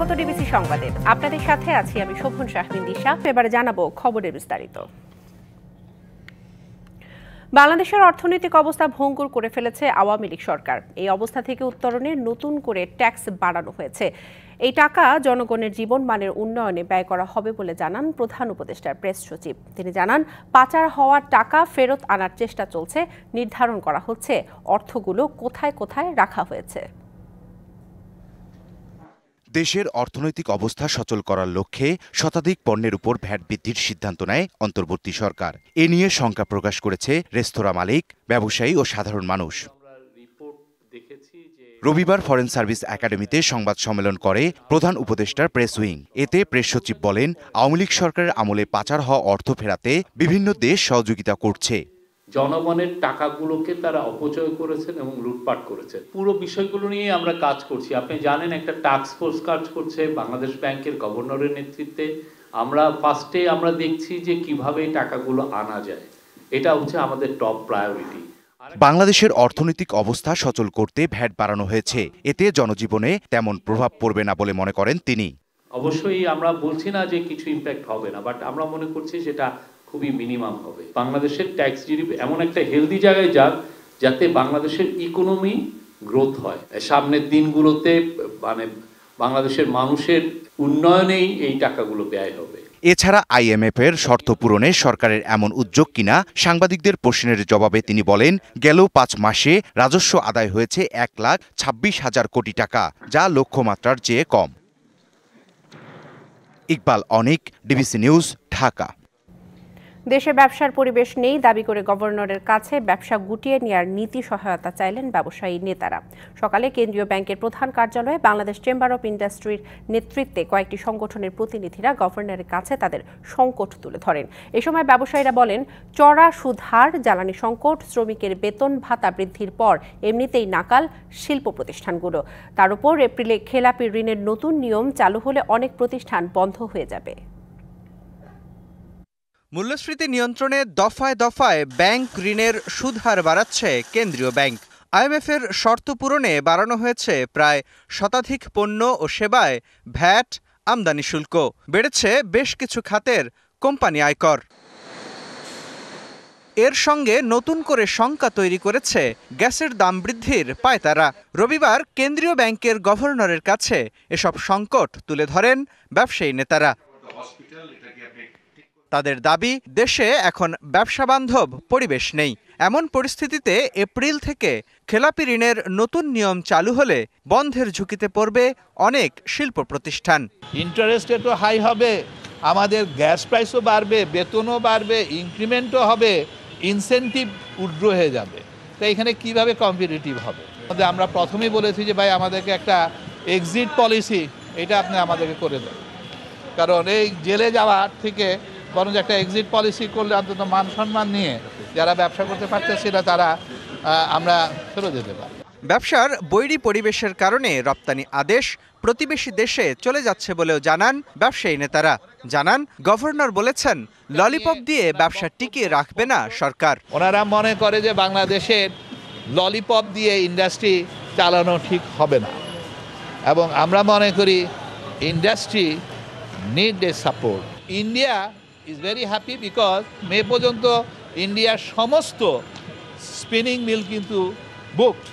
স্বাগত ডিবিসি সংবাদে। আপনাদের সাথে আছি আমি শোভন শাহমিন দিশা। এবারে জানাবো খবরের বিস্তারিত। বাংলাদেশের অর্থনৈতিক অবস্থা ভঙ্গুর করে ফেলেছে আওয়ামী লীগ সরকার। এই অবস্থা থেকে উত্তরণে নতুন করে ট্যাক্স বাড়ানো হয়েছে। এই টাকা জনগণের জীবনমানের উন্নয়নে ব্যয় করা হবে বলে জানান প্রধান উপদেষ্টার প্রেস সচিব। তিনি জানান, পাচার হওয়া টাকা ফেরত আনার চেষ্টা চলছে, নির্ধারণ করা হচ্ছে অর্থগুলো কোথায় কোথায় রাখা হয়েছে। দেশের অর্থনৈতিক অবস্থা সচল করার লক্ষ্যে শতাধিক পণ্যের উপর ভ্যাট বৃদ্ধির সিদ্ধান্ত নেয় অন্তর্বর্তী সরকার। এ নিয়ে শঙ্কা প্রকাশ করেছে রেস্তোরাঁ মালিক, ব্যবসায়ী ও সাধারণ মানুষ। রবিবার ফরেন সার্ভিস একাডেমিতে সংবাদ সম্মেলন করে প্রধান উপদেষ্টার প্রেস উইং। এতে প্রেস সচিব বলেন, আওয়ামী লীগ সরকারের আমলে পাচার হওয়া অর্থ ফেরাতে বিভিন্ন দেশ সহযোগিতা করছে। জনগণের টাকাগুলোকে তারা অপচয় করেছেন এবং লুটপাট করেছেন। পুরো বিষয়গুলো নিয়ে আমরা কাজ করছি। আপনি জানেন, একটা টাস্ক ফোর্স কাজ করছে বাংলাদেশ ব্যাংকের গভর্নরের নেতৃত্বে। আমরা দেখছি যে কিভাবে টাকাগুলো আনা যায়। এটা হচ্ছে আমাদের টপ প্রায়োরিটি। বাংলাদেশের অর্থনৈতিক অবস্থা সচল করতে ভ্যাট বাড়ানো হয়েছে। এতে জনজীবনে তেমন প্রভাব পড়বে না বলে মনে করেন তিনি। অবশ্যই আমরা বলছি না যে কিছু ইম্প্যাক্ট হবে না, বাট আমরা মনে করছি সেটা খুবই মিনিমাম হবে। বাংলাদেশের ট্যাক্স জিডিপি এমন একটা হেলদি জায়গায় যাক যাতে বাংলাদেশের ইকোনমি গ্রোথ হয়। সামনের দিনগুলোতে বাংলাদেশের মানুষের উন্নয়নেই এই টাকাগুলো ব্যয় হবে। এছাড়া IMF এর শর্ত পূরণে সরকারের এমন উদ্যোগ কিনা সাংবাদিকদের প্রশ্নের জবাবে তিনি বলেন, গেল 5 মাসে রাজস্ব আদায় হয়েছে 1,26,000 কোটি টাকা, যা লক্ষ্যমাত্রার চেয়ে কম। ইকবাল অনিক, ডিবিসি নিউজ, ঢাকা। দেশে ব্যবসার পরিবেশ নেই দাবি করে গভর্নরের কাছে ব্যবসা গুটিয়ে নেওয়ার নীতি সহায়তা চাইলেন ব্যবসায়ী নেতারা। সকালে কেন্দ্রীয় ব্যাংকের প্রধান কার্যালয়ে বাংলাদেশ চেম্বার অব ইন্ডাস্ট্রির নেতৃত্বে কয়েকটি সংগঠনের প্রতিনিধিরা গভর্নরের কাছে তাদের সংকট তুলে ধরেন। এ সময় ব্যবসায়ীরা বলেন, চড়া সুদহার, জ্বালানি সংকট, শ্রমিকের বেতন ভাতা বৃদ্ধির পর এমনিতেই নাকাল শিল্প প্রতিষ্ঠানগুলো। তার উপর এপ্রিলে খেলাপি ঋণের নতুন নিয়ম চালু হলে অনেক প্রতিষ্ঠান বন্ধ হয়ে যাবে। মূল্যস্ফীতি নিয়ন্ত্রণে দফায় দফায় ব্যাংক ঋণের সুদহার বাড়াচ্ছে কেন্দ্রীয় ব্যাংক। IMF এর শর্ত পূরণে বাড়ানো হয়েছে প্রায় শতাধিক পণ্য ও সেবায় ভ্যাট, আমদানি শুল্ক। বেড়েছে বেশ কিছু খাতের কোম্পানি আয়কর। এর সঙ্গে নতুন করে শঙ্কা তৈরি করেছে গ্যাসের দাম বৃদ্ধির পায়তারা। রবিবার কেন্দ্রীয় ব্যাংকের গভর্নরের কাছে এসব সংকট তুলে ধরেন ব্যবসায়ী নেতারা। তাদের দাবি, দেশে এখন ব্যবসা বান্ধব পরিবেশ নেই। এমন পরিস্থিতিতে এপ্রিল থেকে খেলাপি ঋণের নতুন নিয়ম চালু হলে বন্ধের ঝুঁকিতে পড়বে অনেক শিল্প প্রতিষ্ঠান। ইন্টারেস্ট রেটও হাই হবে, আমাদের গ্যাস প্রাইসও বাড়বে, বেতনও বাড়বে, ইনক্রিমেন্টও হবে, ইনসেন্টিভ উইথড্র হয়ে যাবে। তো এখানে কিভাবে কম্পিটিটিভ হবে? আমরা প্রথমেই বলেছি যে ভাই, আমাদেরকে একটা এক্সিট পলিসি এটা আপনি আমাদেরকে করে দেন, কারণ এই জেলে যাওয়ার থেকে বরং একটা এক্সিট পলিসি করলে অন্তত মান সম্মান নিয়ে যারা ব্যবসা করতে পারতেছে না তারা আমরা ফেরত দিতে পারি। ব্যবসার বৈরী পরিবেশের কারণে রপ্তানি আদেশ প্রতিবেশী দেশে চলে যাচ্ছে বলেও জানান ব্যবসায়ী নেতারা। জানান, গভর্নর বলেছেন, ললিপপ দিয়ে ব্যবসা টিকিয়ে রাখবে না সরকার। ওনারা মনে করে যে বাংলাদেশের ললিপপ দিয়ে ইন্ডাস্ট্রি চালানো ঠিক হবে না, এবং আমরা মনে করি industry need a support. India is very happy because May পর্যন্ত ইন্ডিয়ার সমস্ত স্পিনিং মিল কিন্তু বুকড।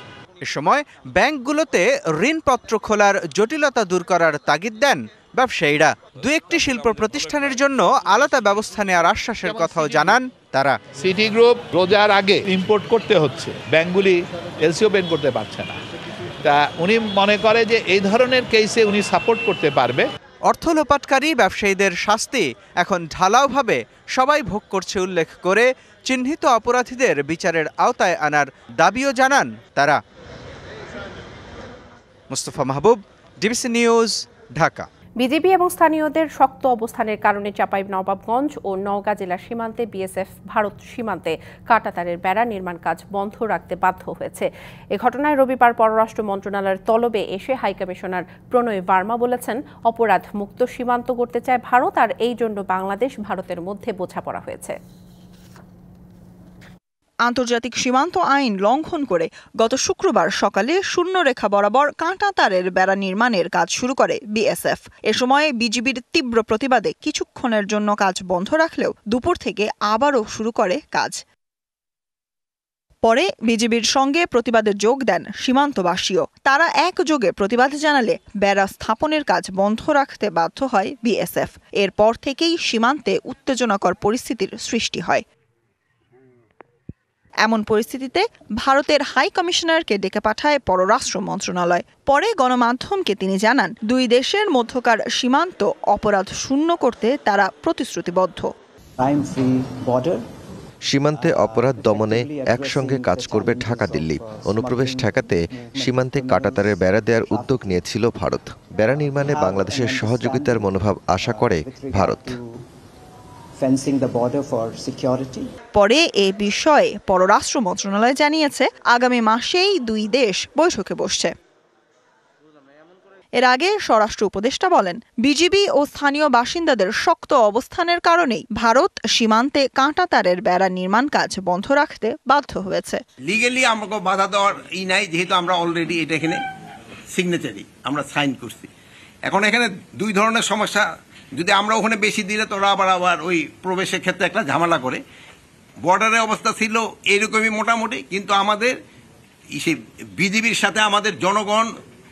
এ সময় ব্যাংকগুলোতে ঋণপত্র খোলার জটিলতা দূর করার তাগিদ দেন ব্যবসায়ীরা। দু একটি শিল্প প্রতিষ্ঠানের জন্য আলাদা ব্যবস্থা নেওয়ার আশ্বাসের কথাও জানান তারা। সিটি গ্রুপ রোজার আগে ইম্পোর্ট করতে হচ্ছে, ব্যাংকগুলি এলসিও পেন করতে পারছে না। তা উনি মনে করে যে এই ধরনের কেসে উনি সাপোর্ট করতে পারবে। অর্থ লোপাটকারী ব্যবসায়ীদের শাস্তি এখন ঢালাওভাবে সবাই ভোগ করছে উল্লেখ করে চিহ্নিত অপরাধীদের বিচারের আওতায় আনার দাবিও জানান তারা। মুস্তফা মাহবুব, ডিবিসি নিউজ, ঢাকা। বিজিবি এবং স্থানীয়দের শক্ত অবস্থানের কারণে চাঁপাইনবাবগঞ্জ ও নওগাঁ জেলার সীমান্তে বিএসএফ ভারত সীমান্তে কাঁটাতারের বেড়া নির্মাণ কাজ বন্ধ রাখতে বাধ্য হয়েছে। এ ঘটনায় রবিবার পররাষ্ট্র মন্ত্রণালয়ের তলবে এসে হাইকমিশনার প্রণয় বার্মা বলেছেন, অপরাধ মুক্ত সীমান্ত করতে চায় ভারত, আর এই জন্য বাংলাদেশ ভারতের মধ্যে বোঝাপড়া হয়েছে। আন্তর্জাতিক সীমান্ত আইন লঙ্ঘন করে গত শুক্রবার সকালে শূন্যরেখা বরাবর কাঁটাতারের বেড়া নির্মাণের কাজ শুরু করে বিএসএফ। এ সময় বিজিবির তীব্র প্রতিবাদে কিছুক্ষণের জন্য কাজ বন্ধ রাখলেও দুপুর থেকে আবারও শুরু করে কাজ। পরে বিজিবির সঙ্গে প্রতিবাদে যোগ দেন সীমান্তবাসীও। তারা একযোগে প্রতিবাদ জানালে বেড়া স্থাপনের কাজ বন্ধ রাখতে বাধ্য হয় বিএসএফ। এরপর থেকেই সীমান্তে উত্তেজনাকর পরিস্থিতির সৃষ্টি হয়। এমন পরিস্থিতিতে ভারতের হাই কমিশনারকে ডেকে পাঠায় পররাষ্ট্র মন্ত্রণালয়। পরে গণমাধ্যমকে তিনি জানান, দুই দেশের মধ্যকার সীমান্ত অপরাধ শূন্য করতে তারা প্রতিশ্রুতিবদ্ধ। সীমান্তে অপরাধ দমনে একসঙ্গে কাজ করবে ঢাকা দিল্লি। অনুপ্রবেশ ঠেকাতে সীমান্তে কাঁটাতারের বেড়া দেওয়ার উদ্যোগ নিয়েছিল ভারত। বেড়া নির্মাণে বাংলাদেশের সহযোগিতার মনোভাব আশা করে ভারত। পরে এ বিষয়ে পররাষ্ট্র মন্ত্রণালয় জানিয়েছে, আগামী মাসেই দুই দেশ বৈঠকে বসছে। এর আগে স্বরাষ্ট্র উপদেষ্টা বলেন, বিজিবি ও স্থানীয় বাসিন্দাদের শক্ত অবস্থানের কারণেই ভারত সীমান্তে কাঁটাতারের বেড়া নির্মাণ কাজ বন্ধ রাখতে বাধ্য হয়েছে। লিগ্যালি আমাকে বাধা দেওয়ার নাই, যেহেতু আমরা অলরেডি এটা এখানে সিগনেচারি আমরা সাইন করছি। এখন এখানে দুই ধরনের সমস্যা, যদি আমরা ওখানে বেশি দিলে তোরা আবার ওই প্রবেশের ক্ষেত্রে একটা ঝামেলা করে। বর্ডারের অবস্থা ছিল এইরকমই মোটামুটি, কিন্তু আমাদের বিজিবির সাথে আমাদের জনগণ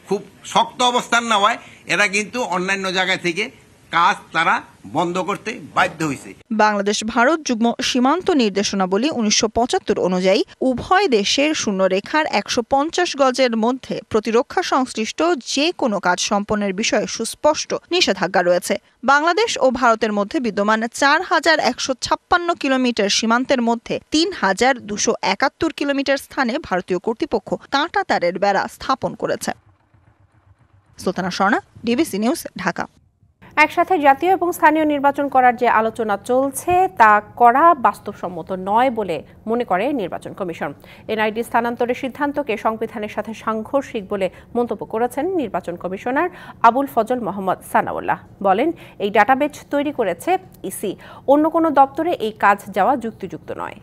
খুব শক্ত অবস্থান নেওয়ায় এরা কিন্তু অন্যান্য জায়গা থেকে কাজ তারা বন্ধ করতে বাধ্য হয়েছে। বাংলাদেশ ভারত যুগ্ম সীমান্ত নির্দেশনাবলী 1975 অনুযায়ী উভয় দেশের শূন্যরেখার 150 গজের মধ্যে প্রতিরক্ষা সংশ্লিষ্ট যে কোনো কাজ সম্পন্নের বিষয়ে সুস্পষ্ট নিষেধাজ্ঞা রয়েছে। বাংলাদেশ ও ভারতের মধ্যে বিদ্যমান 4156 কিলোমিটার সীমান্তের মধ্যে 3271 কিলোমিটার স্থানে ভারতীয় কর্তৃপক্ষ কাঁটাতারের বেড়া স্থাপন করেছে। Sultana Swarna, DBC news, Dhaka. একসাথে জাতীয় এবং স্থানীয় নির্বাচন করার যে আলোচনা চলছে তা করা বাস্তবসম্মত নয় বলে মনে করে নির্বাচন কমিশন। এনআইডি স্থানান্তরের সিদ্ধান্তকে সংবিধানের সাথে সাংঘর্ষিক বলে মন্তব্য করেছেন নির্বাচন কমিশনার আবুল ফজল মোহাম্মদ সানাউল্লাহ। বলেন, এই ডাটাবেজ তৈরি করেছে ইসি, অন্য কোনো দপ্তরে এই কাজ যাওয়া যুক্তিযুক্ত নয়।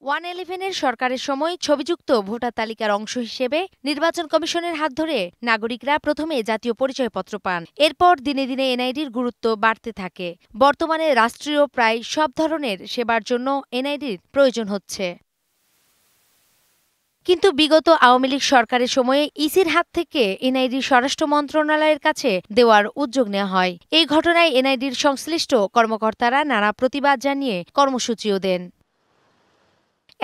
111-এর সরকারের সময় ছবিযুক্ত ভোটার তালিকার অংশ হিসেবে নির্বাচন কমিশনের হাত ধরে নাগরিকরা প্রথমে জাতীয় পরিচয়পত্র পান। এরপর দিনে দিনে এনআইডির গুরুত্ব বাড়তে থাকে। বর্তমানে রাষ্ট্রীয় প্রায় সব ধরনের সেবার জন্য এনআইডির প্রয়োজন হচ্ছে। কিন্তু বিগত আওয়ামী লীগ সরকারের সময়ে ইসির হাত থেকে এনআইডি স্বরাষ্ট্র মন্ত্রণালয়ের কাছে দেওয়ার উদ্যোগ নেওয়া হয়। এই ঘটনায় এনআইডির সংশ্লিষ্ট কর্মকর্তারা নানা প্রতিবাদ জানিয়ে কর্মসূচিও দেন।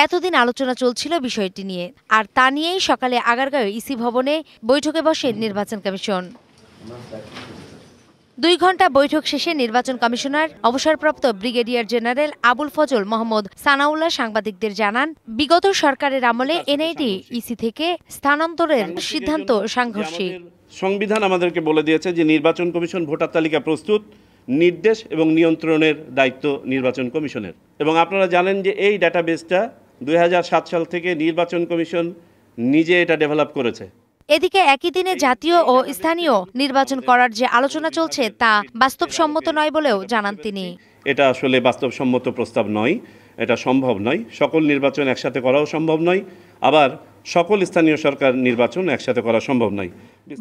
এতদিন আলোচনা চলছিল বিষয়টি নিয়ে, আর তা নিয়েই সকালে আগারগাঁও ইসি ভবনে বৈঠকে বসে নির্বাচন কমিশন। 2 ঘণ্টা বৈঠক শেষে নির্বাচন কমিশনার অবসরপ্রাপ্ত ব্রিগেডিয়ার জেনারেল আবুল ফজল মোহাম্মদ সানাউল্লাহ সাংবাদিকদের জানান, বিগত সরকারের আমলে এনআইডি ইসি থেকে স্থানান্তরের সিদ্ধান্ত সাংঘর্ষিক। সংবিধান আমাদেরকে বলে দিয়েছে যে নির্বাচন কমিশন ভোটার তালিকা প্রস্তুত, নির্দেশ এবং নিয়ন্ত্রণের দায়িত্ব নির্বাচন কমিশনের। এবং আপনারা জানেন যে এই ডাটাবেসটা 2007 সাল থেকে নির্বাচন কমিশন নিজে এটা ডেভেলপ করেছে। এদিকে একই দিনে জাতীয় ও স্থানীয় নির্বাচন করার যে আলোচনা চলছে তা বাস্তবসম্মত নয় বলেও জানান তিনি। এটা আসলে বাস্তবসম্মত প্রস্তাব নয়, এটা সম্ভব নয়। সকল নির্বাচন একসাথে করাও সম্ভব নয়, আবার সকল স্থানীয় সরকার নির্বাচন একসাথে করা সম্ভব নয়।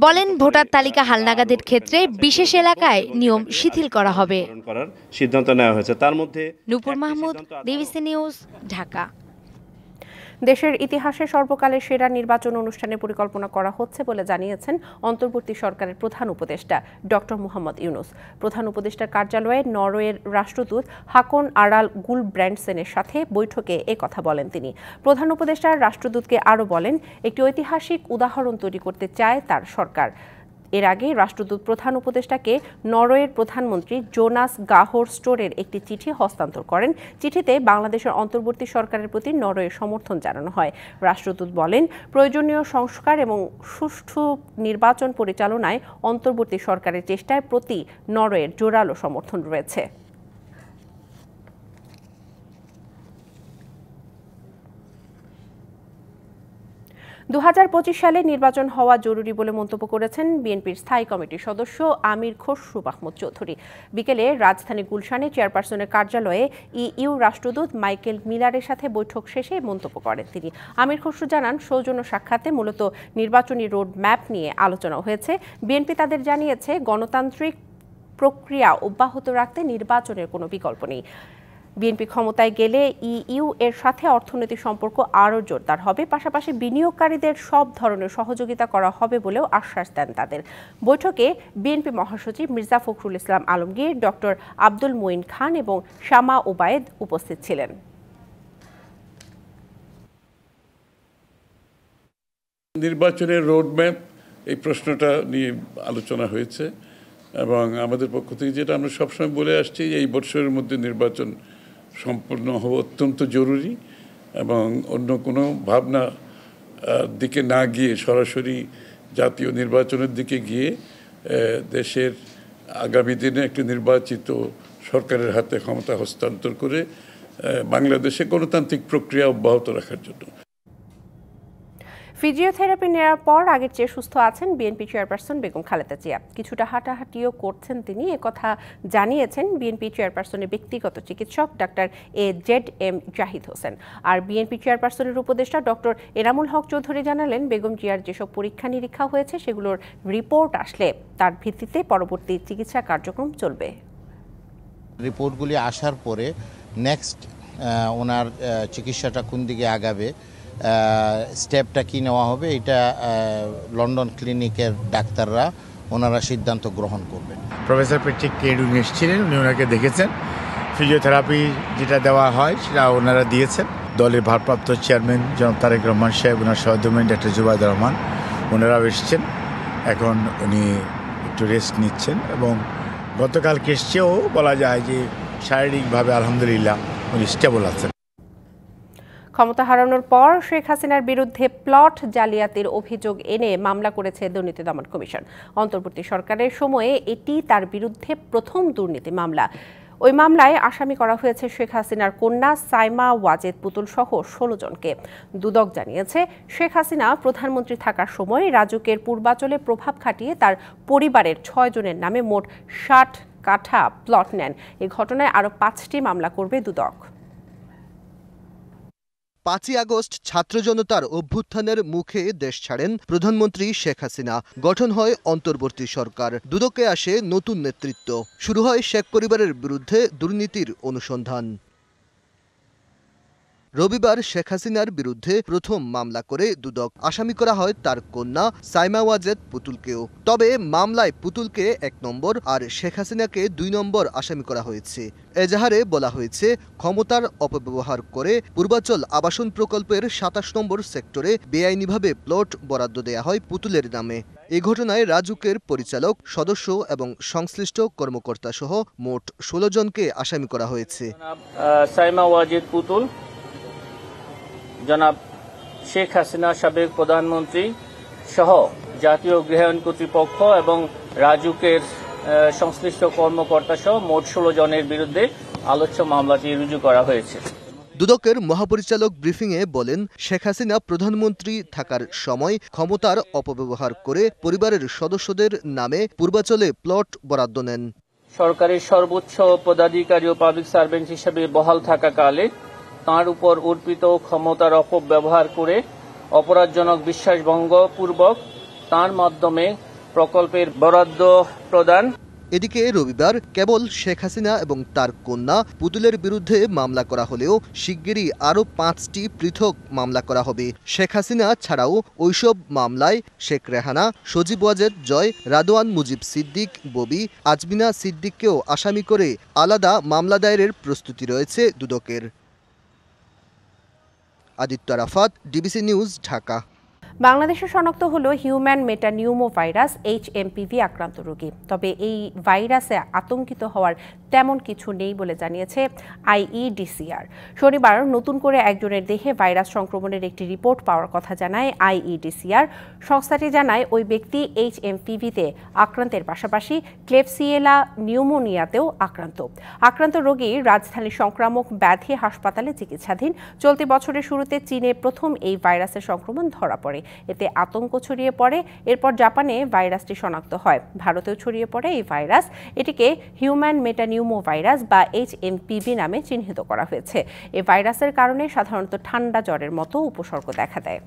বলেন, ভোটার তালিকা হালনাগাদের ক্ষেত্রে বিশেষ এলাকায় নিয়ম শিথিল করা হবে করার সিদ্ধান্ত নেওয়া হয়েছে। তার মধ্যে নূপুর মাহমুদ, ডিবিসি নিউজ, ঢাকা। দেশের ইতিহাসে সর্বকালের সেরা নির্বাচন অনুষ্ঠানের পরিকল্পনা করা হচ্ছে বলে জানিয়েছেন অন্তর্বর্তী সরকারের প্রধান উপদেষ্টা ডক্টর মোহাম্মদ ইউনুস। প্রধান উপদেষ্টার কার্যালয়ে নরওয়ের রাষ্ট্রদূত হাকন আরাল গুলব্র্যান্ডসেনের সাথে বৈঠকে একথা বলেন তিনি। প্রধান উপদেষ্টা রাষ্ট্রদূতকে আরও বলেন, একটি ঐতিহাসিক উদাহরণ তৈরি করতে চায় তার সরকার। এর আগে রাষ্ট্রদূত প্রধান উপদেষ্টাকে নরওয়ের প্রধানমন্ত্রী জোনাস গাহর স্টোরের একটি চিঠি হস্তান্তর করেন। চিঠিতে বাংলাদেশের অন্তর্বর্তী সরকারের প্রতি নরওয়ের সমর্থন জানানো হয়। রাষ্ট্রদূত বলেন, প্রয়োজনীয় সংস্কার এবং সুষ্ঠু নির্বাচন পরিচালনায় অন্তর্বর্তী সরকারের চেষ্টায় প্রতি নরওয়ের জোরালো সমর্থন রয়েছে। 2025 সালে নির্বাচন হওয়া জরুরি বলে মন্তব্য করেছেন বিএনপির স্থায়ী কমিটির সদস্য আমির খসরু মাহমুদ চৌধুরী। বিকেলে রাজধানী গুলশানে চেয়ারপারসনের কার্যালয়ে ইইউ রাষ্ট্রদূত মাইকেল মিলারের সাথে বৈঠক শেষে মন্তব্য করেন তিনি। আমির খসরু জানান, সৌজন্য সাক্ষাতে মূলত নির্বাচনী রোড ম্যাপ নিয়ে আলোচনা হয়েছে। বিএনপি তাদের জানিয়েছে, গণতান্ত্রিক প্রক্রিয়া অব্যাহত রাখতে নির্বাচনের কোনো বিকল্প নেই। বিএনপি ক্ষমতায় গেলে ইইউ এর সাথে অর্থনৈতিক সম্পর্ক আরও জোরদার হবে, পাশাপাশি বিনিয়োগকারীদের সব ধরনের সহযোগিতা করা হবে বলেও আশ্বাস দেন তাদের। বৈঠকে বিএনপি মহাসচিব মির্জা ফখরুল ইসলাম আলমগীর, ডক্টর আব্দুল মঈন খান এবং শামা ওবায়েদ উপস্থিত ছিলেন। নির্বাচনের রোডম্যাপ এই প্রশ্নটা নিয়ে আলোচনা হয়েছে এবং আমাদের পক্ষ থেকে যেটা আমরা সবসময় বলে আসছি, এই বছরের মধ্যে নির্বাচন সম্পূর্ণ হওয়া অত্যন্ত জরুরি এবং অন্য কোনো ভাবনা দিকে না গিয়ে সরাসরি জাতীয় নির্বাচনের দিকে গিয়ে দেশের আগামী দিনে একটি নির্বাচিত সরকারের হাতে ক্ষমতা হস্তান্তর করে বাংলাদেশে গণতান্ত্রিক প্রক্রিয়া অব্যাহত রাখার জন্য। ফিজিওথেরাপি নেওয়ার পর আগের চেয়ে সুস্থ আছেন বিএনপি চেয়ারপারসন বেগম খালেদা জিয়া। কিছুটা হাঁটাহাঁটিও করছেন তিনি, একথা জানিয়েছেন বিএনপি চেয়ারপারসনের ব্যক্তিগত চিকিৎসক ডাক্তার AZM জাহিদ হোসেন। আর বিএনপি চেয়ারপারসনের উপদেষ্টা ডক্টর এনামুল হক চৌধুরী জানালেন, বেগম জিয়ার যেসব পরীক্ষা নিরীক্ষা হয়েছে সেগুলোর রিপোর্ট আসলে তার ভিত্তিতে পরবর্তী চিকিৎসা কার্যক্রম চলবে। রিপোর্টগুলি আসার পরে নেক্সট ওনার চিকিৎসাটা কোন দিকে আগাবে, স্টেপটা কি নেওয়া হবে, এটা লন্ডন ক্লিনিকের ডাক্তাররা ওনারা সিদ্ধান্ত গ্রহণ করবেন। প্রফেসর পেট্রিক কেডুং এসেছিলেন, উনি ওনাকে দেখেছেন, ফিজিওথেরাপি যেটা দেওয়া হয় সেটা ওনারা দিয়েছেন। দলের ভারপ্রাপ্ত চেয়ারম্যান জনাব তারেক রহমান সাহেব, ওনার সহধর্মিনী ডাক্তার জুবাইদুর রহমান, ওনারাও এসেছেন। এখন উনি একটু রেস্ট নিচ্ছেন এবং গতকালকে এসছেও বলা যায় যে শারীরিকভাবে আলহামদুলিল্লাহ উনি স্টেবল আছেন। ক্ষমতা হারানোর পর শেখ হাসিনার বিরুদ্ধে প্লট জালিয়াতির অভিযোগ এনে মামলা করেছে দুর্নীতি দমন কমিশন। অন্তর্বর্তী সরকারের সময়ে এটি তার বিরুদ্ধে প্রথম দুর্নীতি মামলা। ওই মামলায় আসামি করা হয়েছে শেখ হাসিনার কন্যা সাইমা ওয়াজেদ পুতুল সহ 16 জনকে। দুদক জানিয়েছে, শেখ হাসিনা প্রধানমন্ত্রী থাকার সময় রাজুকের পূর্বাচলে প্রভাব খাটিয়ে তার পরিবারের 6 জনের নামে মোট 60 কাঠা প্লট নেন। এই ঘটনায় আরও 5টি মামলা করবে দুদক। 5ই আগস্ট ছাত্র জনতার অভ্যুত্থানের মুখে দেশ ছাড়েন প্রধানমন্ত্রী শেখ হাসিনা। গঠন হয় অন্তর্বর্তী সরকার। দুদকে আসে নতুন নেতৃত্ব। শুরু হয় শেখ পরিবারের বিরুদ্ধে দুর্নীতির অনুসন্ধান। রবিবার শেখ হাসিনার বিরুদ্ধে প্রথম মামলা করে দুদক। আসামি করা হয় তার কন্যা সাইমা ওয়াজেদ পুতুলকেও। তবে মামলায় পুতুলকে 1 নম্বর আর শেখ হাসিনাকে 2 নম্বর আসামি করা হয়েছে। এজাহারে বলা হয়েছে, ক্ষমতার অপব্যবহার করে পূর্বাচল আবাসন প্রকল্পের 27 নম্বর সেক্টরে বেআইনিভাবে প্লট বরাদ্দ দেয়া হয় পুতুলের নামে। এই ঘটনায় রাজুকের পরিচালক, সদস্য এবং সংশ্লিষ্ট কর্মকর্তা সহ মোট 16 জনকে আসামি করা হয়েছে। সাইমা ওয়াজেদ পুতুল, জনাব শেখ হাসিনা সাবেক প্রধানমন্ত্রী সহ জাতীয় গৃহায়ণ কর্তৃপক্ষ এবং রাজুকের সংশ্লিষ্ট কর্মকর্তা সহ মোট 16 জনের বিরুদ্ধে আলোচ্য মামলাটি রুজু করা হয়েছে। দুদকের মহাপরিচালক ব্রিফিংয়ে বলেন, শেখ হাসিনা প্রধানমন্ত্রী থাকার সময় ক্ষমতার অপব্যবহার করে পরিবারের সদস্যদের নামে পূর্বাচলে প্লট বরাদ্দ নেন। সরকারের সর্বোচ্চ পদাধিকারী ও পাবলিক সার্ভেন্ট হিসেবে বহাল থাকাকালে তাঁর উপর অর্পিত ক্ষমতার অপব্যবহার করে অপরাধজনক বিশ্বাসভঙ্গ পূর্বক তাঁর মাধ্যমে প্রকল্পের বরাদ্দ প্রদান। এদিকে রবিবার কেবল শেখ হাসিনা এবং তার কন্যা পুতুলের বিরুদ্ধে মামলা করা হলেও শিগগিরই আরও 5টি পৃথক মামলা করা হবে। শেখ হাসিনা ছাড়াও ওইসব মামলায় শেখ রেহানা, সজীব ওয়াজেদ জয়, রাদওয়ান মুজিব সিদ্দিক ববি, আজমিনা সিদ্দিককেও আসামি করে আলাদা মামলা দায়েরের প্রস্তুতি রয়েছে দুদকের। Aditya Arafat, DBC news, Dhaka. বাংলাদেশে শনাক্ত হলো হিউম্যান মেটানিউমো ভাইরাস HMPV আক্রান্ত রোগী। তবে এই ভাইরাসে আতঙ্কিত হওয়ার তেমন কিছু নেই বলে জানিয়েছে IEDCR। শনিবার নতুন করে একজনের দেহে ভাইরাস সংক্রমণের একটি রিপোর্ট পাওয়ার কথা জানায় IEDCR। সংস্থাটি জানায়, ওই ব্যক্তি HMPV-তে আক্রান্তের পাশাপাশি ক্লেবসিয়েলা নিউমোনিয়াতেও আক্রান্ত। আক্রান্ত রোগী রাজধানীর সংক্রামক ব্যাধি হাসপাতালে চিকিৎসাধীন। চলতি বছরের শুরুতে চীনে প্রথম এই ভাইরাসের সংক্রমণ ধরা পড়ে। এতে আতঙ্ক ছড়িয়ে পড়ে। এরপর জাপানে ভাইরাসটি শনাক্ত হয়। ভারতেও ছড়িয়ে পড়ে এই ভাইরাস। এটিকে হিউম্যান মেটানিউমো ভাইরাস বা HMPV নামে চিহ্নিত করা হয়েছে। এই ভাইরাসের কারণে সাধারণত ঠান্ডা জ্বরের মতো উপসর্গ দেখা দেয়।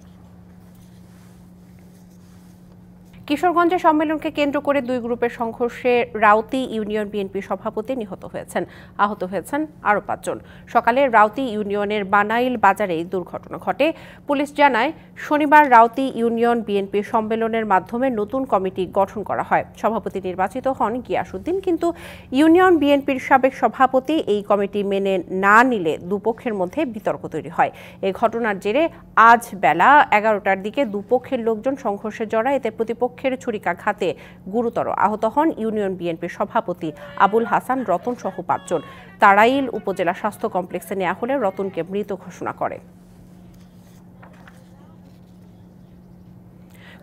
কিশোরগঞ্জে সম্মেলনকে কেন্দ্র করে দুই গ্রুপের সংঘর্ষে রাউতি ইউনিয়ন বিএনপি সভাপতি নিহত হয়েছেন। আহত হয়েছেন আরও 5 জন। সকালে রাউতি ইউনিয়নের বানাইল বাজারে দুর্ঘটনা ঘটে। পুলিশ জানায়, শনিবার রাউতি ইউনিয়ন বিএনপি সম্মেলনের মাধ্যমে নতুন কমিটি গঠন করা হয়। সভাপতি নির্বাচিত হন গিয়াসউদ্দিন, কিন্তু ইউনিয়ন বিএনপির সাবেক সভাপতি এই কমিটি মেনে না নিলে দুপক্ষের মধ্যে বিতর্ক তৈরি হয়। এই ঘটনার জেরে আজ বেলা 11টার দিকে দুপক্ষের লোকজন সংঘর্ষে জড়ায়। এতে প্রতিপক্ষ ছুরিকাঘাতে গুরুতর আহত হন ইউনিয়ন বিএনপির সভাপতি আবুল হাসান রতন সহ 5 জন। তাড়াইল উপজেলা স্বাস্থ্য কমপ্লেক্সে নেওয়া হলে রতনকে মৃত ঘোষণা করে।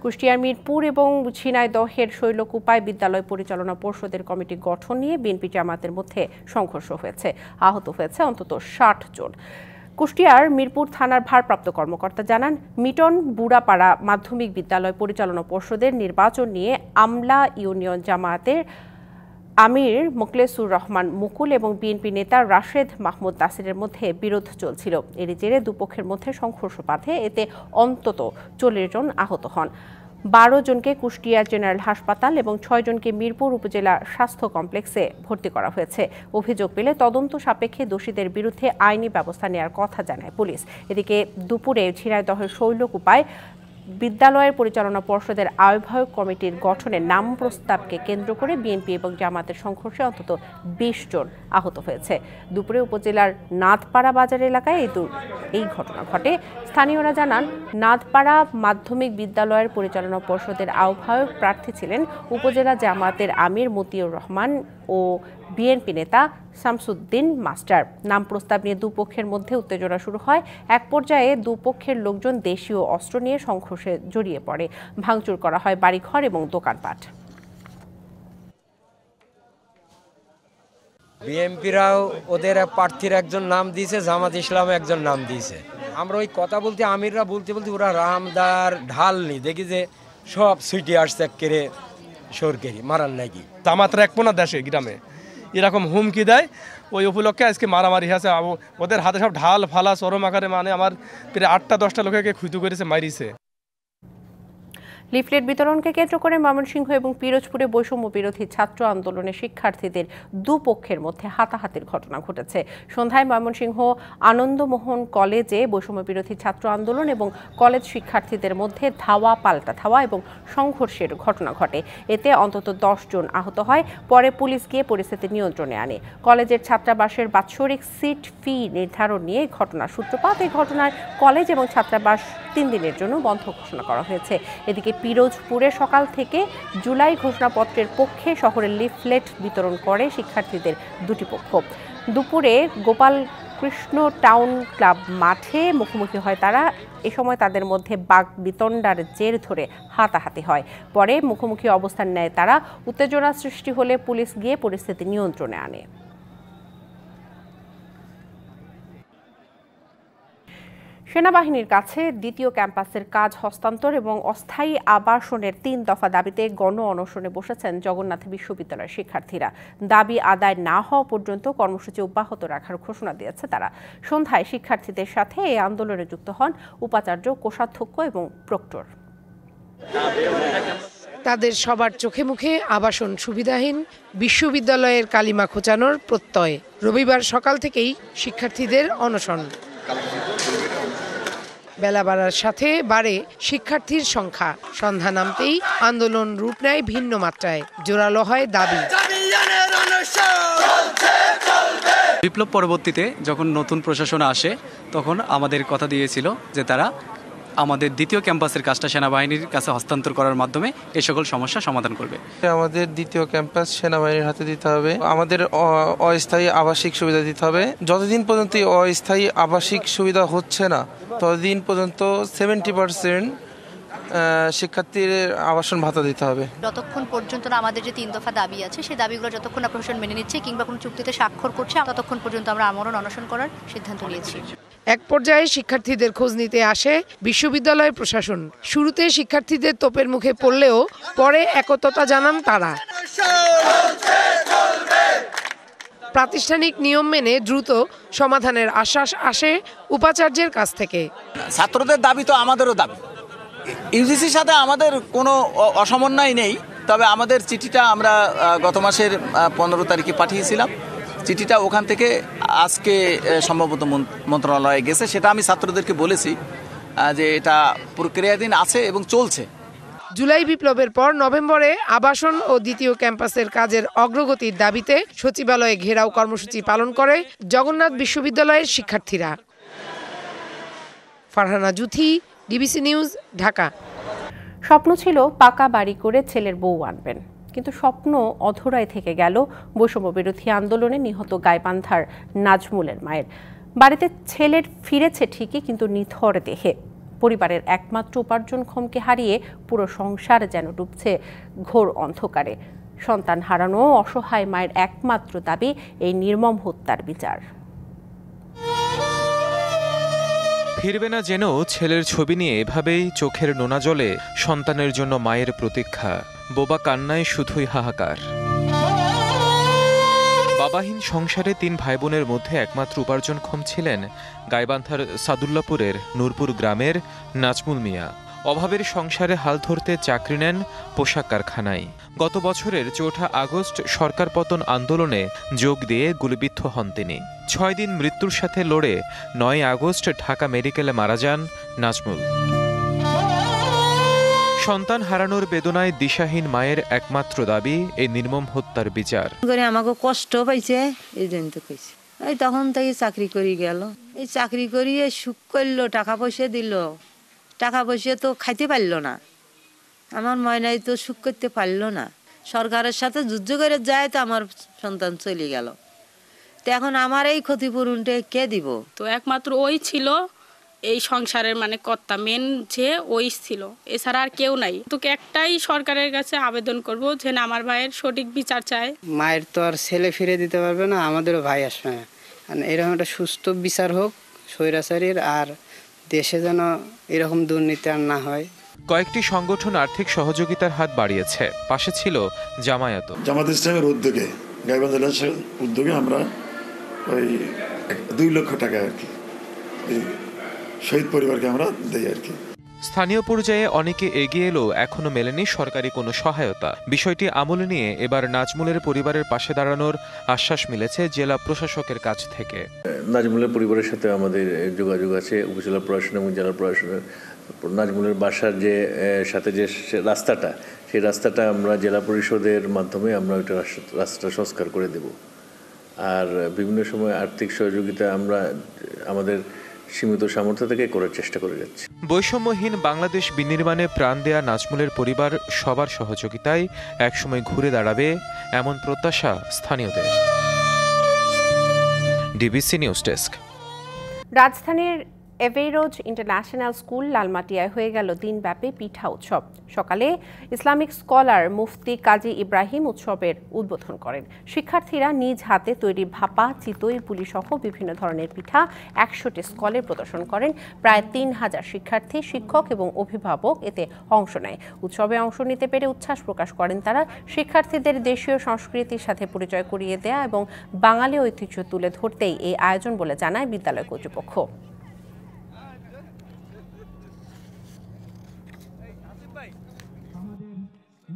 কুষ্টিয়ার মিরপুর এবং ঝিনাইদহের শৈলকুপায় বিদ্যালয় পরিচালনা পর্ষদের কমিটি গঠন নিয়ে বিএনপি জামায়াতের মধ্যে সংঘর্ষ হয়েছে। আহত হয়েছে অন্তত 60 জন। কুষ্টিয়ার মিরপুর থানার ভারপ্রাপ্ত কর্মকর্তা জানান, মিটন বুড়াপাড়া মাধ্যমিক বিদ্যালয় পরিচালনা পর্ষদের নির্বাচন নিয়ে আমলা ইউনিয়ন জামায়াতের আমির মোখলেসুর রহমান মুকুল এবং বিএনপি নেতা রাশেদ মাহমুদ নাসিরের মধ্যে বিরোধ চলছিল। এর জেরে দুপক্ষের মধ্যে সংঘর্ষ বাধে। এতে অন্তত 40 জন আহত হন। 12 জনকে কুষ্টিয়া জেনারেল হাসপাতাল এবং 6 জনকে মিরপুর উপজেলা স্বাস্থ্য কমপ্লেক্সে ভর্তি করা হয়েছে। অভিযোগ পেলে তদন্ত সাপেক্ষে দোষীদের বিরুদ্ধে আইনি ব্যবস্থা নেওয়ার কথা জানায় পুলিশ। এদিকে দুপুরে ঝিনাইদহের শৈলকুপায় বিদ্যালয়ের পরিচালনা পর্ষদের আহ্বায়ক কমিটির গঠনের নাম প্রস্তাবকে কেন্দ্র করে বিএনপি এবং জামায়াতের সংঘর্ষে অন্তত 20 জন আহত হয়েছে। দুপুরে উপজেলার নাথপাড়া বাজার এলাকায় এই ঘটনা ঘটে। স্থানীয়রা জানান, নাথপাড়া মাধ্যমিক বিদ্যালয়ের পরিচালনা পর্ষদের আহ্বায়ক প্রার্থী ছিলেন উপজেলা জামায়াতের আমির মতিউর রহমান ও বিএনপি নেতা শামসুদ্দিন মাস্টার। নাম প্রস্তাব নিয়ে দুপক্ষের মধ্যে উত্তেজনা শুরু হয়। এক পর্যায়ে দুপক্ষের লোকজন দেশীয় অস্ত্র নিয়ে সংঘর্ষে জড়িয়ে পড়ে। ভাঙচুর করা হয় বাড়িঘর এবং দোকানপাট। বিএনপিরাও ওদের প্রার্থীর একজন নাম দিয়েছে, জামাত ইসলাম একজন নাম দিয়েছে। আমরা ওই কথা বলতে আমিররা বলতে বলতে ওরা রামদার ঢাল নি দেখি যে সব সুইটি আসছে কেড়ে সরকারি মারার নাকি। জামাত রাখবো না দেশে গ্রামে, এরকম হুমকি দেয়। ওই উপলক্ষে আজকে মারামারি হয়েছে। ওদের হাতে সব ঢাল ফালা চরম আকারে, মানে আমার প্রায় 8টা-10টা লোককে ক্ষুতু করেছে, মারিছে। লিফলেট বিতরণকে কেন্দ্র করে ময়মনসিংহ এবং পিরোজপুরে বৈষম্য বিরোধী ছাত্র আন্দোলনে শিক্ষার্থীদের দুপক্ষের মধ্যে হাতাহাতির ঘটনা ঘটেছে। সন্ধ্যায় ময়মনসিংহ আনন্দমোহন কলেজে বৈষম্য বিরোধী ছাত্র আন্দোলন এবং কলেজ শিক্ষার্থীদের মধ্যে ধাওয়া পাল্টা ধাওয়া এবং সংঘর্ষের ঘটনা ঘটে। এতে অন্তত 10 জন আহত হয়। পরে পুলিশ গিয়ে পরিস্থিতি নিয়ন্ত্রণে আনে। কলেজের ছাত্রাবাসের বাৎসরিক সিট ফি নির্ধারণ নিয়ে ঘটনার সূত্রপাত। এই ঘটনায় কলেজ এবং ছাত্রাবাস 3 দিনের জন্য বন্ধ ঘোষণা করা হয়েছে। এদিকে পিরোজপুরে সকাল থেকে জুলাই ঘোষণাপত্রের পক্ষে শহরে লিফলেট বিতরণ করে শিক্ষার্থীদের দুটি পক্ষ। দুপুরে গোপালকৃষ্ণ টাউন ক্লাব মাঠে মুখোমুখি হয় তারা। এ সময় তাদের মধ্যে বাক বিতণ্ডার জের ধরে হাতাহাতি হয়। পরে মুখোমুখি অবস্থান নেয় তারা। উত্তেজনা সৃষ্টি হলে পুলিশ গিয়ে পরিস্থিতি নিয়ন্ত্রণে আনে। সেনাবাহিনীর কাছে দ্বিতীয় ক্যাম্পাসের কাজ হস্তান্তর এবং অস্থায়ী আবাসনের 3 দফা দাবিতে গণ অনশনে বসেছেন জগন্নাথ বিশ্ববিদ্যালয়ের শিক্ষার্থীরা। দাবি আদায় না হওয়া পর্যন্ত কর্মসূচি অব্যাহত রাখার ঘোষণা দিয়েছে তারা। সন্ধ্যায় শিক্ষার্থীদের সাথে এই আন্দোলনে যুক্ত হন উপাচার্য, কোষাধ্যক্ষ এবং প্রক্টর। তাদের সবার চোখে মুখে আবাসন সুবিধাহীন, বিশ্ববিদ্যালয়ের কালিমা খোঁচানোর প্রত্যয়। রবিবার সকাল থেকেই শিক্ষার্থীদের অনশন। বেলা বাড়ার সাথে বাড়ে শিক্ষার্থীর সংখ্যা। সন্ধ্যা নামতেই আন্দোলন রূপ নেয় ভিন্ন মাত্রায়। জোরালো হয় দাবি। বিপ্লব পরবর্তীতে যখন নতুন প্রশাসন আসে তখন আমাদের কথা দিয়েছিল যে তারা আমাদের দ্বিতীয় ক্যাম্পাসের কাজটা সেনাবাহিনীর কাছে হস্তান্তর করার মাধ্যমে এই সকল সমস্যা সমাধান করবে। আমাদের দ্বিতীয় ক্যাম্পাস সেনাবাহিনীর হাতে দিতে হবে। আমাদের অস্থায়ী আবাসিক সুবিধা দিতে হবে। যতদিন পর্যন্ত অস্থায়ী আবাসিক সুবিধা হচ্ছে না ততদিন পর্যন্ত 70% শিক্ষার্থীর আবাসন ভাতা দিতে হবে। যতক্ষণ পর্যন্ত না আমাদের যে 3 দফা দাবি আছে সেই দাবিগুলো যতক্ষণ না প্রশাসন মেনে নিচ্ছে কিংবা কোনো চুক্তিতে স্বাক্ষর করছে ততক্ষণ পর্যন্ত আমরা আমরণ অনশন করার সিদ্ধান্ত নিয়েছি। এক পর্যায়ে শিক্ষার্থীদের খোঁজ নিতে আসে বিশ্ববিদ্যালয় প্রশাসন। শুরুতে শিক্ষার্থীদের তোপের মুখে পড়লেও পরে একতা জানান তারা। প্রাতিষ্ঠানিক নিয়ম মেনে দ্রুত সমাধানের আশ্বাস আসে উপাচার্যের কাছ থেকে। ছাত্রদের দাবি তো আমাদেরও দাবি, ইউজিসির সাথে আমাদের কোনো অসমন্বয় নেই, তবে আমাদের চিঠিটা আমরা গত মাসের 15 তারিখে পাঠিয়েছিলাম। চিঠিটা ওখান থেকে আজকে সম্ভবত মন্ত্রণালয়ে গেছে, সেটা আমি ছাত্রদেরকে বলেছি যে এটা প্রক্রিয়াধীন আছে এবং চলছে। জুলাই বিপ্লবের পর নভেম্বরে আবাসন ও দ্বিতীয় ক্যাম্পাসের কাজের অগ্রগতির দাবিতে সচিবালয়ে ঘেরাও কর্মসূচি পালন করে জগন্নাথ বিশ্ববিদ্যালয়ের শিক্ষার্থীরা। Farhana Juthi, DBC news, Dhaka. স্বপ্ন ছিল পাকা বাড়ি করে ছেলের বউ আনবেন, কিন্তু স্বপ্ন অধরায় থেকে গেল বৈষম্য বিরোধী আন্দোলনে নিহত গাইবান্ধার নাজমুলের মায়ের। বাড়িতে ছেলের ফিরেছে ঠিকই, কিন্তু নিথর দেহে। পরিবারের একমাত্র উপার্জনক্ষমকে হারিয়ে পুরো সংসার যেন ডুবছে ঘোর অন্ধকারে। সন্তান হারানো অসহায় মায়ের একমাত্র দাবি এই নির্মম হত্যার বিচার। ফিরবে না যেন ছেলের ছবি নিয়ে এভাবেই চোখের নোনা জলে সন্তানের জন্য মায়ের প্রতীক্ষা, বোবা কান্নায় শুধুই হাহাকার। বাবাহীন সংসারে 3 ভাই বোনের মধ্যে একমাত্র উপার্জনক্ষম ছিলেন গাইবান্ধার সাদুল্লাপুরের নূরপুর গ্রামের নাজমুল মিয়া। অভাবের সংসারে হাল ধরতে চাকরি নেন পোশাক কারখানায়। গত বছরের 4 আগস্ট সরকার পতন আন্দোলনে যোগ দিয়ে গুলিবিদ্ধ হন তিনি। 6 দিন মৃত্যুর সাথে লড়ে 9 আগস্ট ঢাকা মেডিকেলে মারা যান নাজমুল। সন্তান হারানোর বেদনায় দিশাহীন মায়ের একমাত্র দাবি এই নির্মম হত্যার বিচার। আমাকে কষ্ট পাইছে, এই জন্য তো কইছে। এই তখন থেকে চাকরি করি গেল, এই চাকরি করিয়ে সুখ করলো, টাকা পয়সা দিল, টাকা পয়সা তো খাইতে পারলো না। আমার ময়নাই তো সুখ করতে পারলো না। সরকারের সাথে যুদ্ধ করে যায় তো আমার সন্তান চলে গেল। তো এখন আমার এই ক্ষতিপূরণটা কে দিব? তো একমাত্র ওই ছিল এই সংসারের মানে কর্তা, মেন যে ওই ছিল, এছাড়া আর কেউ নাই। তোকে একটাই সরকারের কাছে আবেদন করব যে না, আমার ভাইয়ের সঠিক বিচার চায়। মায়ের তো আর ছেলে ফিরে দিতে পারবে না, আমাদেরও ভাই আসবে না। এরকম একটা সুস্থ বিচার হোক স্বৈরাচারীর, আর দেশে যেন এরকম দুর্নীতি আর না হয়। কয়েকটি সংগঠন আর্থিক সহযোগিতার হাত বাড়িয়েছে, পাশে ছিল জামায়াত। জামাত ইসলামের উদ্যোগে, গাইবান্ধা জেলার উদ্যোগে আমরা ওই 2 লক্ষ টাকা আর কি শহীদ পরিবারকে আমরা দেই আর কি। স্থানীয় পর্যায়ে অনেকে এগিয়ে এলেও এখনো মেলেনি সরকারি কোনো সহায়তা। বিষয়টি আমলে নিয়ে এবার নাজমুলের পরিবারের পাশে দাঁড়ানোর আশ্বাস মিলেছে জেলা প্রশাসকের কাছ থেকে। নাজমুলের পরিবারের সাথে আমাদের যোগাযোগ আছে, উপজেলা প্রশাসন এবং জেলা প্রশাসনের। নাজমুলের বাসার যে সাথে যে রাস্তাটা, সেই রাস্তাটা আমরা জেলা পরিষদের মাধ্যমে আমরা ওইটা রাস্তাটা সংস্কার করে দেব। আর বিভিন্ন সময় আর্থিক সহযোগিতা আমরা আমাদের সীমিত সামর্থ্য থেকে করার চেষ্টা করে যাচ্ছি। বৈষম্যহীন বাংলাদেশ বিনির্মাণে প্রাণ দেয়া নাজমুলের পরিবার সবার সহযোগিতায় একসময় ঘুরে দাঁড়াবে, এমন প্রত্যাশা স্থানীয়দের। DBC news desk. রাজধানীর এভেরোজ ইন্টারন্যাশনাল স্কুল লালমাটিয়ায় হয়ে গেল দিনব্যাপী পিঠা উৎসব। সকালে ইসলামিক স্কলার মুফতি কাজী ইব্রাহিম উৎসবের উদ্বোধন করেন। শিক্ষার্থীরা নিজ হাতে তৈরি ভাপা, চিতই, পুলি সহ বিভিন্ন ধরনের পিঠা 100টি স্কলে প্রদর্শন করেন। প্রায় 3000 শিক্ষার্থী, শিক্ষক এবং অভিভাবক এতে অংশ নেয়। উৎসবে অংশ নিতে পেরে উচ্ছ্বাস প্রকাশ করেন তারা। শিক্ষার্থীদের দেশীয় সংস্কৃতির সাথে পরিচয় করিয়ে দেয়া এবং বাঙালি ঐতিহ্য তুলে ধরতেই এই আয়োজন বলে জানায় বিদ্যালয় কর্তৃপক্ষ।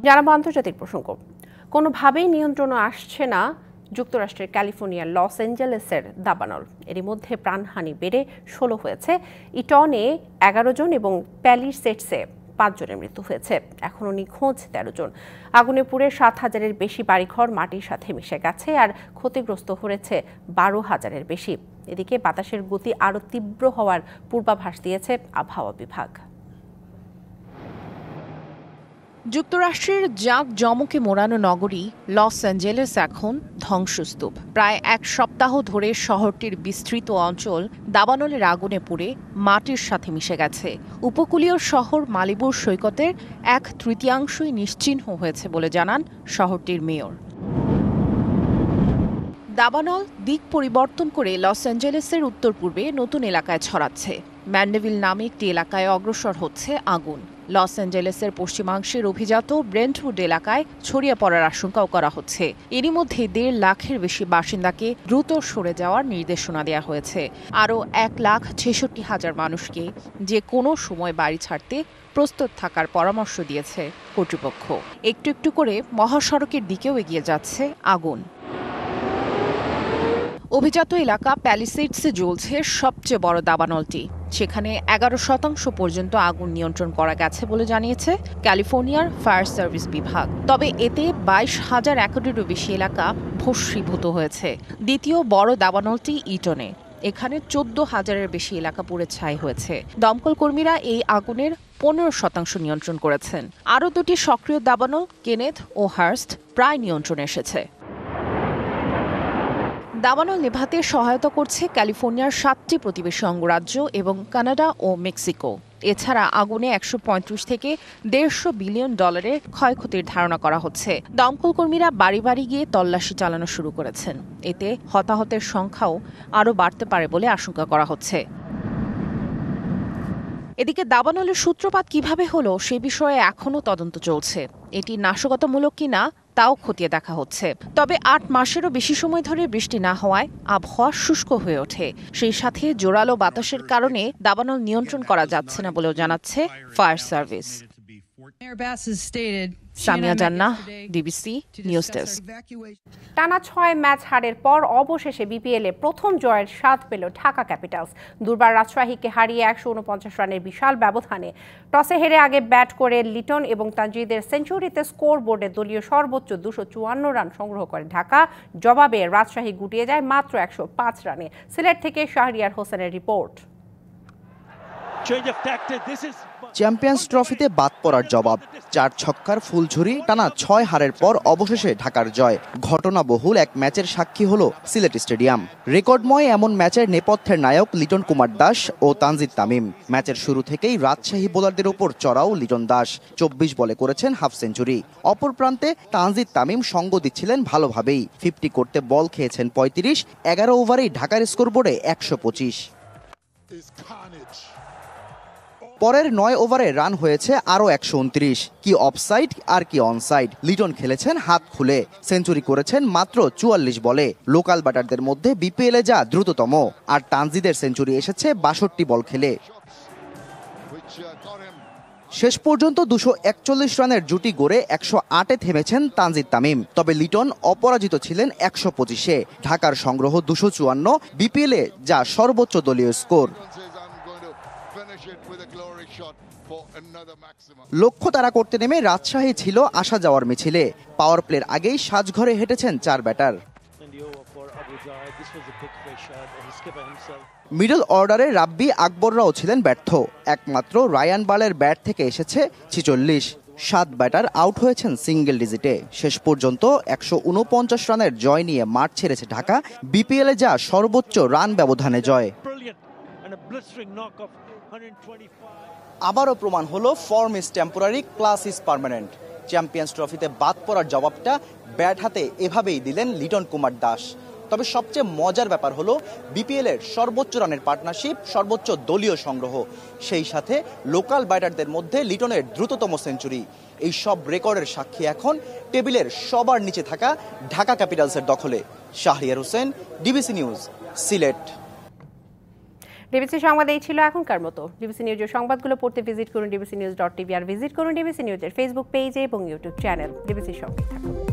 জানাবো আন্তর্জাতিক প্রসঙ্গ। কোনোভাবেই নিয়ন্ত্রণে আসছে না যুক্তরাষ্ট্রের ক্যালিফোর্নিয়ার লস অ্যাঞ্জেলেসের দাবানল। এরই মধ্যে প্রাণহানি বেড়ে 16 হয়েছে। ইটনে 11 জন এবং প্যালিসেডসে 5 জনের মৃত্যু হয়েছে। এখনও নিখোঁজ 13 জন। আগুনে পুড়ে 7000-এর বেশি বাড়িঘর মাটির সাথে মিশে গেছে, আর ক্ষতিগ্রস্ত হয়েছে 12,000-এর বেশি। এদিকে বাতাসের গতি আরও তীব্র হওয়ার পূর্বাভাস দিয়েছে আবহাওয়া বিভাগ। যুক্তরাষ্ট্রের জাঁকজমকে মোড়ানো নগরী লস অ্যাঞ্জেলেস এখন ধ্বংসস্তূপ। প্রায় এক সপ্তাহ ধরে শহরটির বিস্তৃত অঞ্চল দাবানলের আগুনে পুড়ে মাটির সাথে মিশে গেছে। উপকূলীয় শহর মালিবুর সৈকতের 1/3 নিশ্চিহ্ন হয়েছে বলে জানান শহরটির মেয়র। দাবানল দিক পরিবর্তন করে লস অ্যাঞ্জেলেসের উত্তর পূর্বে নতুন এলাকায় ছড়াচ্ছে। ম্যান্ডেভিল নামে একটি এলাকায় অগ্রসর হচ্ছে আগুন। লস অ্যাঞ্জেলেসের পশ্চিমাংশের অভিজাত ব্রেন্টউড এলাকায় ছড়িয়ে পড়ার আশঙ্কাও করা হচ্ছে। এরই মধ্যে 1.5 লাখের বেশি বাসিন্দাকে দ্রুত সরে যাওয়ার নির্দেশনা দেওয়া হয়েছে। আরও 1,66,000 মানুষকে যে কোনো সময় বাড়ি ছাড়তে প্রস্তুত থাকার পরামর্শ দিয়েছে কর্তৃপক্ষ। একটু একটু করে মহাসড়কের দিকেও এগিয়ে যাচ্ছে আগুন। অভিজাত এলাকা প্যালিসেডসে জ্বলছে সবচেয়ে বড় দাবানলটি। সেখানে 11% পর্যন্ত আগুন নিয়ন্ত্রণ করা গেছে বলে জানিয়েছে ক্যালিফোর্নিয়ার ফায়ার সার্ভিস বিভাগ। তবে এতে 22,000 একরেরও বেশি এলাকা ভস্মীভূত হয়েছে। দ্বিতীয় বড় দাবানলটি ইটনে। এখানে 14,000-এর বেশি এলাকা পুড়ে ছাই হয়েছে। দমকল কর্মীরা এই আগুনের 15% নিয়ন্ত্রণ করেছেন। আরও দুটি সক্রিয় দাবানল কেনেথ ও হার্স্ট প্রায় নিয়ন্ত্রণে এসেছে। দাবানল নেভাতে সহায়তা করছে ক্যালিফোর্নিয়ার 7টি প্রতিবেশী অঙ্গরাজ্য এবং কানাডা ও মেক্সিকো। এছাড়া আগুনে 135 থেকে $150 বিলিয়ন ক্ষয়ক্ষতির ধারণা করা হচ্ছে। দমকল কর্মীরা বাড়ি বাড়ি গিয়ে তল্লাশি চালানো শুরু করেছেন। এতে হতাহতের সংখ্যাও আরও বাড়তে পারে বলে আশঙ্কা করা হচ্ছে। এদিকে দাবানলের সূত্রপাত কিভাবে হলো সে বিষয়ে এখনও তদন্ত চলছে। এটি নাশকতামূলক কিনা তাও খতিয়ে দেখা হচ্ছে। তবে 8 মাসেরও বেশি সময় ধরে বৃষ্টি না হওয়ায় আবহাওয়া শুষ্ক হয়ে ওঠে। সেই সাথে জোরালো বাতাসের কারণে দাবানল নিয়ন্ত্রণ করা যাচ্ছে না বলেও জানাচ্ছে ফায়ার সার্ভিস। সামিয়া জান্নাহ, ডিবিসি নিউজ ডেস্ক। টানা 6 ম্যাচ হারের পর অবশেষে বিপিএলে প্রথম জয়ের স্বাদ পেল ঢাকা ক্যাপিটালস। দুর্বার রাজশাহীকে হারিয়ে 149 রানের বিশাল ব্যবধানে টসে হেরে আগে ব্যাট করে লিটন এবং তানজিদের সেঞ্চুরিতে স্কোর বোর্ডে দলীয় সর্বোচ্চ 254 রান সংগ্রহ করে ঢাকা। জবাবে রাজশাহী গুটিয়ে যায় মাত্র 105 রানে। সিলেট থেকে শাহরিয়ার হোসেনের রিপোর্ট। চ্যাম্পিয়ন্স ট্রফিতে বাদ পড়ার জবাব। 4 ছক্কার ফুলঝুরি টানা 6 হারের পর অবশেষে ঢাকার জয়। ঘটনাবহুল এক ম্যাচের সাক্ষী হলো সিলেট স্টেডিয়াম। রেকর্ডময় এমন ম্যাচের নেপথ্যের নায়ক লিটন কুমার দাস ও তানজিদ তামিম। ম্যাচের শুরু থেকেই রাজশাহী বোলারদের উপর চড়াও লিটন দাস। 24 বলে করেছেন হাফ সেঞ্চুরি। অপর প্রান্তে তানজিদ তামিম সঙ্গ দিচ্ছিলেন ভালোভাবেই। 50 করতে বল খেয়েছেন 35। 11 ওভারেই ঢাকার স্কোরবোর্ডে 125। পরের 9 ওভারে রান হয়েছে আরও 129। কি অফসাইড আর কি অনসাইড। লিটন খেলেছেন হাত খুলে। সেঞ্চুরি করেছেন মাত্র 44 বলে। লোকাল ব্যাটারদের মধ্যে বিপিএলে যা দ্রুততম। আর তানজিদের সেঞ্চুরি এসেছে 62 বল খেলে। শেষ পর্যন্ত 241 রানের জুটি গড়ে 108-এ থেমেছেন তানজিদ তামিম। তবে লিটন অপরাজিত ছিলেন 125-এ। ঢাকার সংগ্রহ 254, বিপিএলে যা সর্বোচ্চ দলীয় স্কোর। লক্ষ্য তারা করতে নেমে রাজশাহী ছিল আসা যাওয়ার মিছিলে। পাওয়ার প্লের আগেই সাজঘরে হেঁটেছেন 4 ব্যাটার। মিডল অর্ডারে রাব্বি আকবররাও ছিলেন ব্যর্থ। একমাত্র রায়ান বালের ব্যাট থেকে এসেছে 46। 7 ব্যাটার আউট হয়েছেন সিঙ্গেল ডিজিটে। শেষ পর্যন্ত 149 রানের জয় নিয়ে মাঠ ছেড়েছে ঢাকা। বিপিএলে যা সর্বোচ্চ রান ব্যবধানে জয়। আবারও প্রমাণ হলো form is temporary, class is permanent. Champions ট্রফিতে বাদ পড়ার জবাবটা ব্যাট হাতে এভাবেই দিলেন লিটন কুমার দাস। তবে সবচেয়ে মজার ব্যাপার হলো বিপিএলের সর্বোচ্চ রানের পার্টনারশিপ, সর্বোচ্চ দলীয় সংগ্রহ, সেই সাথে লোকাল ব্যাটারদের মধ্যে লিটনের দ্রুততম সেঞ্চুরি। এই সব রেকর্ডের সাক্ষী এখন টেবিলের সবার নিচে থাকা ঢাকা ক্যাপিটালসের দখলে। Shahriar Hossain, DBC news, Sylhet. DBC সংবাদ এই ছিল এখনকার মতো। ডিবিসি নিউজের সংবাদগুলো পড়তে ভিজিট করুন dbcnews.tv আর ভিজিট করুন ডিবিসি নিউজের ফেসবুক পেজে এবং ইউটিউব চ্যানেল। ডিবিসির সঙ্গে থাকুন।